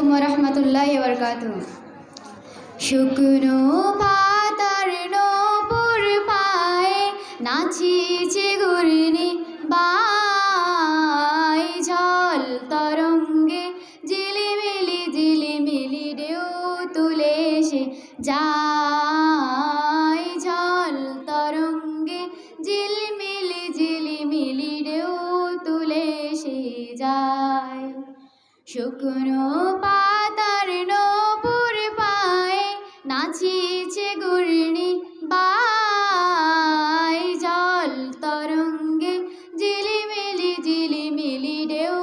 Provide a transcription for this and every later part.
আলাইকুম ওয়া রাহমাতুল্লাহি ওয়া বারাকাতুহু। শুকনো পাতার নূপুর পায়ে নাচিছে ঘূর্ণি বাই, ঝল তরঙ্গে ঝিলিমিলি ঝিলিমিলি ঢেউ তুলে সে যায়, ঝল তরঙ্গে ঝিলিমিলি ঝিলিমিলি ঢেউ তুলে সে যায়। শুকনো পাতার নূপুর পায়ে নাচিছে ঘূর্ণি বাই, জল তরঙ্গে ঝিলিমিলি ঝিলিমিলি ঢেউ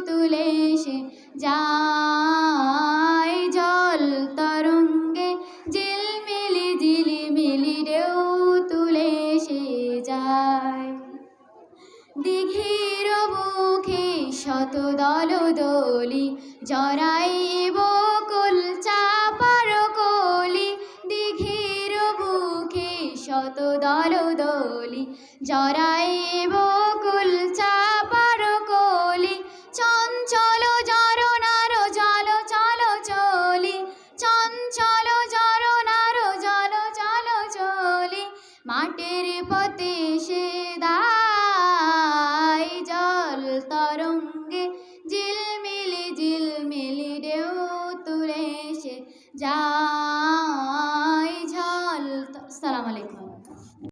তুলে সে যায়, জল তরঙ্গে ঝিলমিলি ঝিলিমিলি ঢেউ তুলে সে যায়। দিঘির বুকে শত দলদলি জড়াইব কুল চাপার কলি, দিঘির বুকে শত দলদলি জড়াইব কুল